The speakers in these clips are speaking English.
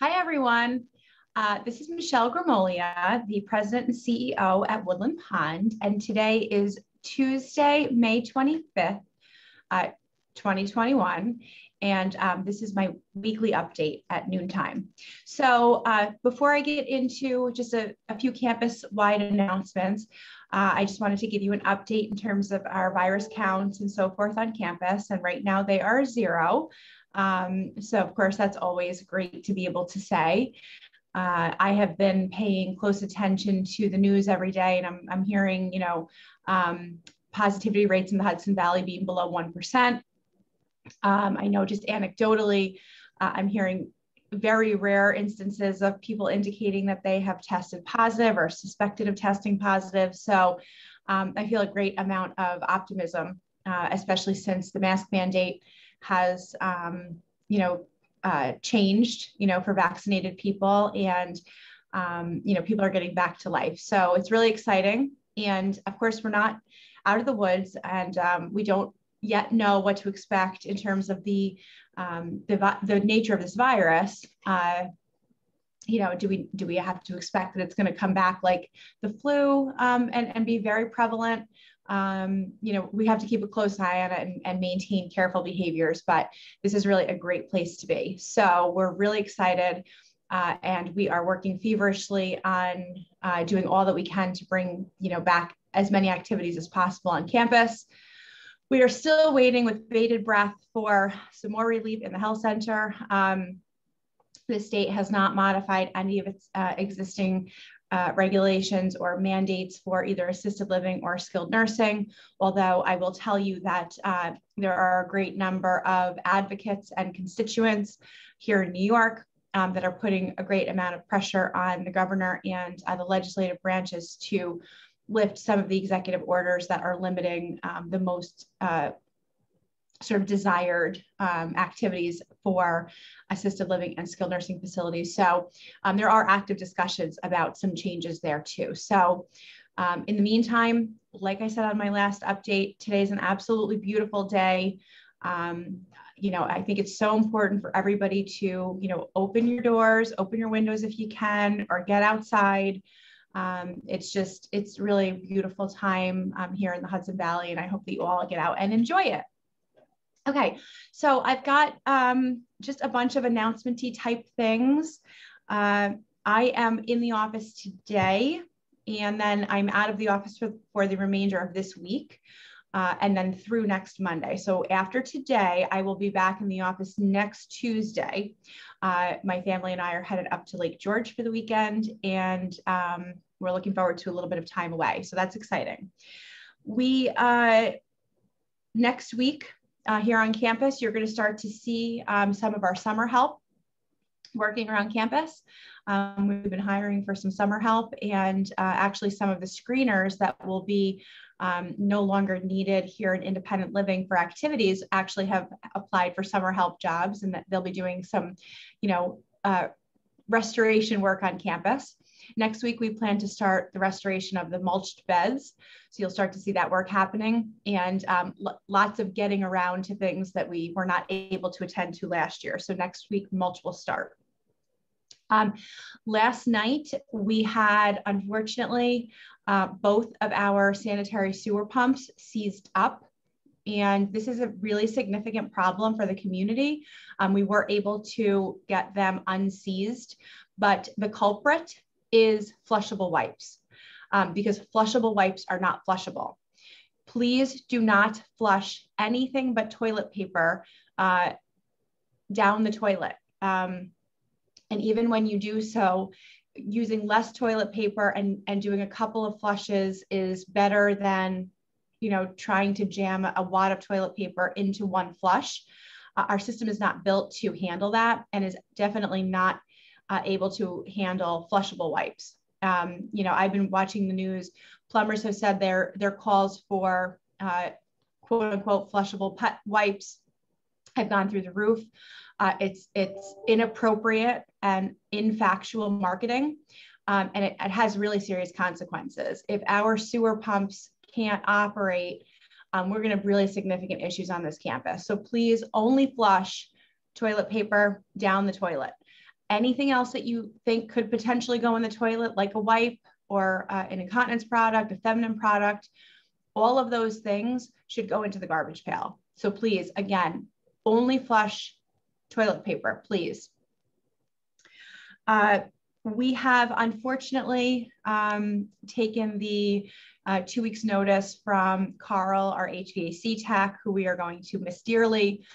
Hi, everyone. This is Michelle Gramolia, the president and CEO at Woodland Pond, and today is Tuesday, May 25th, 2021, and this is my weekly update at noontime. So before I get into just a few campus-wide announcements, I just wanted to give you an update in terms of our virus counts and so forth on campus, and right now they are 0. So of course, that's always great to be able to say. I have been paying close attention to the news every day, and I'm hearing, positivity rates in the Hudson Valley being below 1%. I know just anecdotally, I'm hearing very rare instances of people indicating that they have tested positive or suspected of testing positive. So I feel a great amount of optimism, especially since the mask mandate has, changed, for vaccinated people, and, people are getting back to life. So it's really exciting. And of course, we're not out of the woods, and we don't yet know what to expect in terms of the nature of this virus. Do we have to expect that it's going to come back like the flu and be very prevalent? We have to keep a close eye on it and maintain careful behaviors, but this is really a great place to be. So we're really excited, and we are working feverishly on doing all that we can to bring, back as many activities as possible on campus. We are still waiting with bated breath for some more relief in the health center. The state has not modified any of its existing regulations or mandates for either assisted living or skilled nursing, although I will tell you that there are a great number of advocates and constituents here in New York that are putting a great amount of pressure on the governor and the legislative branches to lift some of the executive orders that are limiting the most sort of desired activities for assisted living and skilled nursing facilities. So there are active discussions about some changes there too. So in the meantime, like I said on my last update, today's an absolutely beautiful day. I think it's so important for everybody to, open your doors, open your windows if you can, or get outside. It's really a beautiful time here in the Hudson Valley, and I hope that you all get out and enjoy it. Okay, so I've got just a bunch of announcement-y type things. I am in the office today, and then I'm out of the office for the remainder of this week, and then through next Monday. So after today, I will be back in the office next Tuesday. My family and I are headed up to Lake George for the weekend, and we're looking forward to a little bit of time away. So that's exciting. Next week, here on campus, you're going to start to see some of our summer help working around campus. We've been hiring for some summer help, and actually some of the screeners that will be no longer needed here in independent living for activities actually have applied for summer help jobs, and that they'll be doing some, restoration work on campus. Next week, we plan to start the restoration of the mulched beds. So you'll start to see that work happening, and lots of getting around to things that we were not able to attend to last year. So next week, mulch will start. Last night, we had, unfortunately, both of our sanitary sewer pumps seized up. And this is a really significant problem for the community. We were able to get them unseized, but the culprit is flushable wipes, because flushable wipes are not flushable. Please do not flush anything but toilet paper down the toilet. And even when you do so, using less toilet paper and doing a couple of flushes is better than trying to jam a wad of toilet paper into one flush. Our system is not built to handle that, and is definitely not able to handle flushable wipes. I've been watching the news. Plumbers have said their calls for quote unquote flushable wipes have gone through the roof. It's inappropriate and infactual marketing, and it has really serious consequences. If our sewer pumps can't operate, we're going to have really significant issues on this campus. So please only flush toilet paper down the toilet. Anything else that you think could potentially go in the toilet, like a wipe or an incontinence product, a feminine product, all of those things should go into the garbage pail. So please, again, only flush toilet paper, please. We have unfortunately taken the 2 weeks notice from Carl, our HVAC tech, who we are going to miss dearly.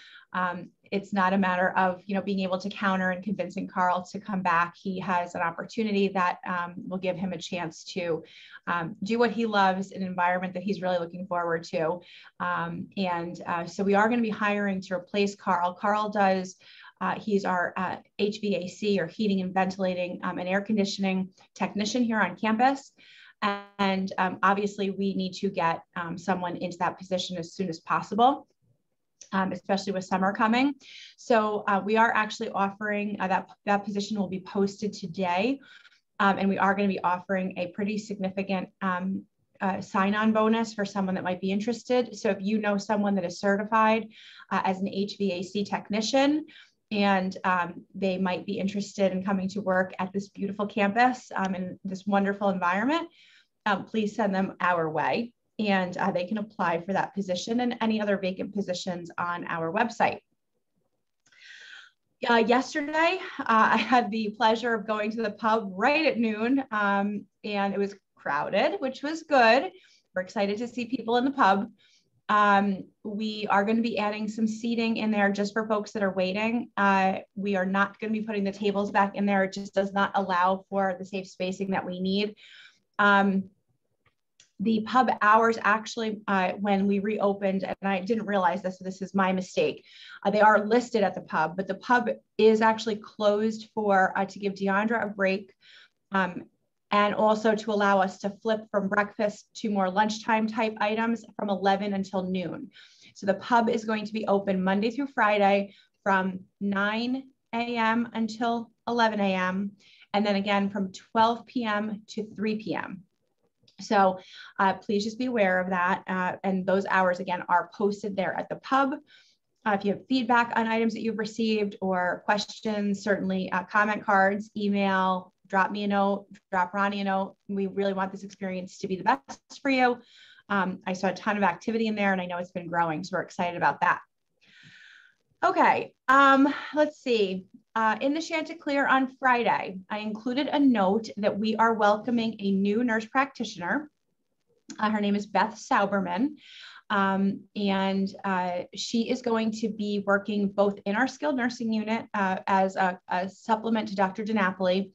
It's not a matter of being able to counter and convincing Carl to come back. He has an opportunity that will give him a chance to do what he loves, an environment that he's really looking forward to. So we are going to be hiring to replace Carl. Carl does, he's our HVAC, or heating and ventilating and air conditioning technician here on campus. And obviously we need to get someone into that position as soon as possible. Especially with summer coming. So we are actually offering that position will be posted today. And we are going to be offering a pretty significant sign-on bonus for someone that might be interested. So if you know someone that is certified as an HVAC technician, and they might be interested in coming to work at this beautiful campus in this wonderful environment, please send them our way. And they can apply for that position and any other vacant positions on our website. Yesterday, I had the pleasure of going to the pub right at noon, and it was crowded, which was good. We're excited to see people in the pub. We are going to be adding some seating in there just for folks that are waiting. We are not going to be putting the tables back in there. It just does not allow for the safe spacing that we need. The pub hours actually, when we reopened, and I didn't realize this, so this is my mistake, they are listed at the pub, but the pub is actually closed for to give Deandra a break, and also to allow us to flip from breakfast to more lunchtime type items from 11 until noon. So the pub is going to be open Monday through Friday from 9 a.m. until 11 a.m. and then again from 12 p.m. to 3 p.m. So please just be aware of that. And those hours, again, are posted there at the pub. If you have feedback on items that you've received or questions, certainly comment cards, email, drop me a note, drop Ronnie a note. We really want this experience to be the best for you. I saw a ton of activity in there and I know it's been growing, so we're excited about that. Okay, let's see. In the Chanticleer on Friday, I included a note that we are welcoming a new nurse practitioner. Her name is Beth Sauberman, and she is going to be working both in our skilled nursing unit as a supplement to Dr. DiNapoli,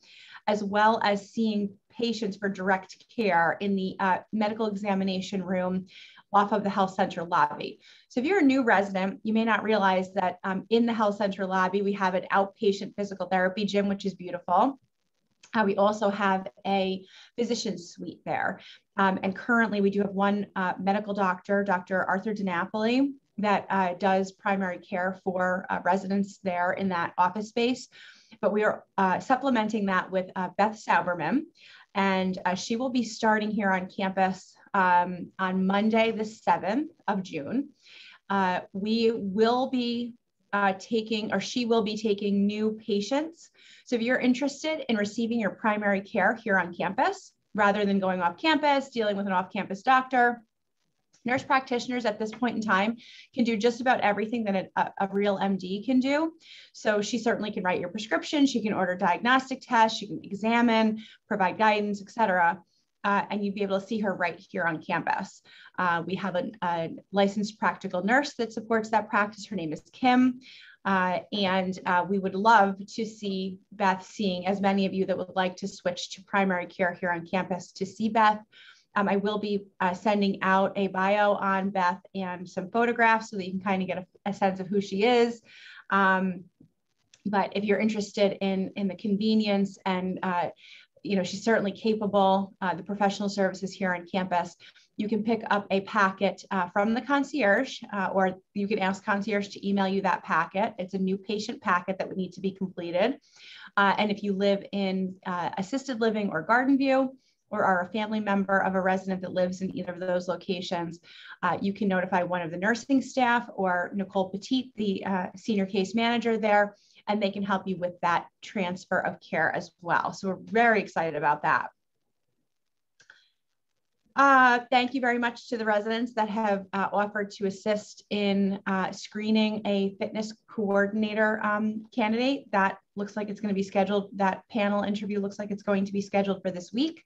as well as seeing patients for direct care in the medical examination room off of the health center lobby. So if you're a new resident, you may not realize that in the health center lobby, we have an outpatient physical therapy gym, which is beautiful. We also have a physician's suite there. And currently we do have one medical doctor, Dr. Arthur DiNapoli, that does primary care for residents there in that office space. But we are supplementing that with Beth Sauberman, and she will be starting here on campus on Monday, the 7th of June. We will be she will be taking new patients. So if you're interested in receiving your primary care here on campus, rather than going off campus, dealing with an off-campus doctor, nurse practitioners at this point in time can do just about everything that a real MD can do. So she certainly can write your prescription, she can order diagnostic tests, she can examine, provide guidance, et cetera. And you'd be able to see her right here on campus. We have a licensed practical nurse that supports that practice. Her name is Kim. And we would love to see Beth seeing as many of you that would like to switch to primary care here on campus to see Beth. I will be sending out a bio on Beth and some photographs so that you can kind of get a sense of who she is. But if you're interested in the convenience and she's certainly capable, the professional services here on campus, you can pick up a packet from the concierge, or you can ask concierge to email you that packet. It's a new patient packet that would need to be completed. And if you live in assisted living or Garden View, or are a family member of a resident that lives in either of those locations, you can notify one of the nursing staff or Nicole Petit, the senior case manager there, and they can help you with that transfer of care as well. So we're very excited about that. Thank you very much to the residents that have offered to assist in screening a fitness coordinator candidate. That looks like it's going to be scheduled. That panel interview looks like it's going to be scheduled for this week.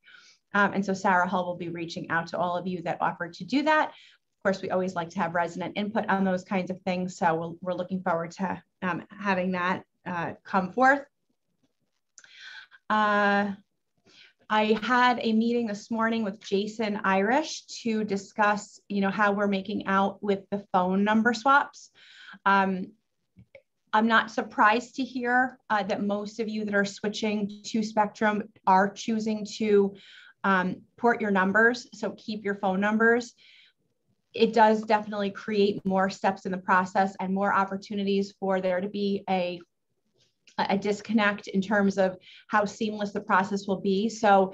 And so Sarah Hull will be reaching out to all of you that offered to do that. Of course, we always like to have resident input on those kinds of things. So we're looking forward to having that come forth. I had a meeting this morning with Jason Irish to discuss, how we're making out with the phone number swaps. I'm not surprised to hear that most of you that are switching to Spectrum are choosing to port your numbers, so keep your phone numbers. It does definitely create more steps in the process and more opportunities for there to be a disconnect in terms of how seamless the process will be. So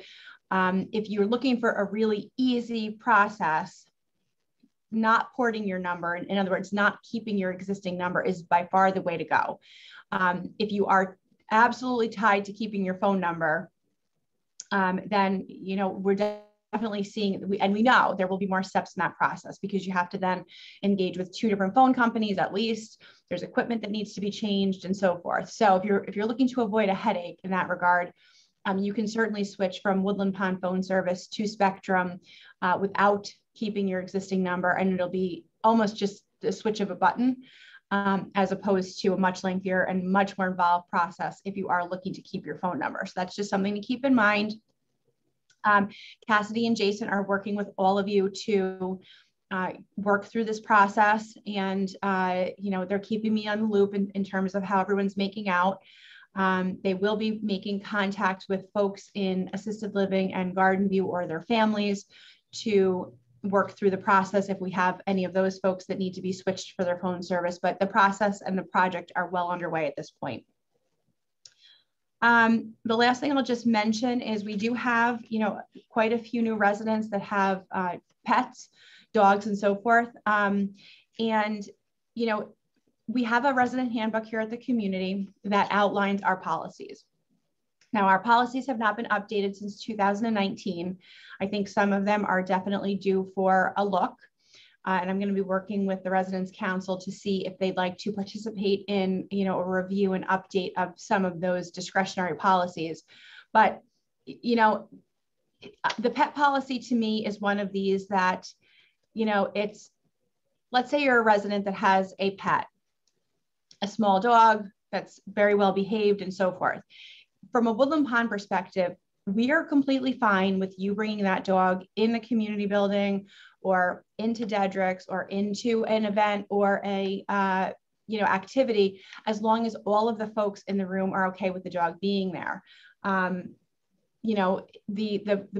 if you're looking for a really easy process, not porting your number, in other words, not keeping your existing number, is by far the way to go. If you are absolutely tied to keeping your phone number, then, we're definitely seeing, and we know there will be more steps in that process, because you have to then engage with 2 different phone companies at least. There's equipment that needs to be changed and so forth. So if you're looking to avoid a headache in that regard, you can certainly switch from Woodland Pond phone service to Spectrum without keeping your existing number, and it'll be almost just the switch of a button, as opposed to a much lengthier and much more involved process if you are looking to keep your phone number. So that's just something to keep in mind. Cassidy and Jason are working with all of you to work through this process, and they're keeping me on the loop in terms of how everyone's making out. They will be making contact with folks in assisted living and Garden View or their families to work through the process if we have any of those folks that need to be switched for their phone service, but the process and the project are well underway at this point. The last thing I'll just mention is we do have, quite a few new residents that have pets, dogs, and so forth. We have a resident handbook here at the community that outlines our policies. Now, our policies have not been updated since 2019. I think some of them are definitely due for a look. And I'm going to be working with the Residents Council to see if they'd like to participate in, a review and update of some of those discretionary policies. But, the pet policy to me is one of these that, it's, let's say you're a resident that has a pet, a small dog that's very well behaved and so forth. From a Woodland Pond perspective, we are completely fine with you bringing that dog in the community building or into Dedrick's or into an event or a activity, as long as all of the folks in the room are okay with the dog being there. The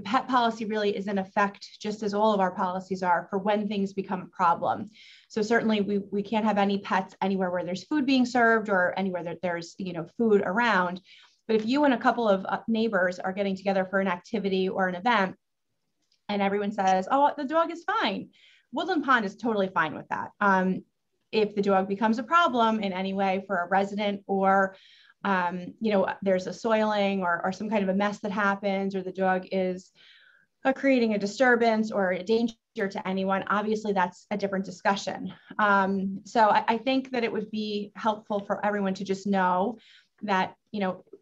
pet policy really is in effect, just as all of our policies are, for when things become a problem. So certainly we can't have any pets anywhere where there's food being served or anywhere that there's food around. But if you and a couple of neighbors are getting together for an activity or an event, and everyone says, oh, the dog is fine, Woodland Pond is totally fine with that. If the dog becomes a problem in any way for a resident, or there's a soiling or some kind of a mess that happens, or the dog is creating a disturbance or a danger to anyone, obviously that's a different discussion. So I think that it would be helpful for everyone to just know that,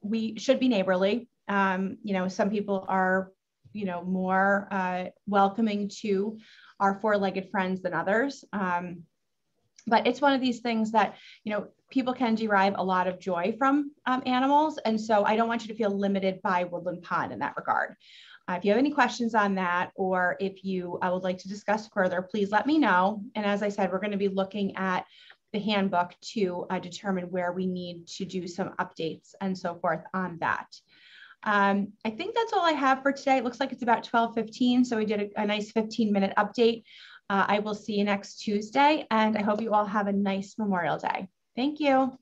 we should be neighborly. Some people are, more welcoming to our four-legged friends than others. But it's one of these things that, people can derive a lot of joy from animals. And so I don't want you to feel limited by Woodland Pond in that regard. If you have any questions on that, or if you would like to discuss further, please let me know. And as I said, we're going to be looking at the handbook to determine where we need to do some updates and so forth on that. I think that's all I have for today. It looks like it's about 12:15, so we did a nice 15-minute update. I will see you next Tuesday, and I hope you all have a nice Memorial Day. Thank you.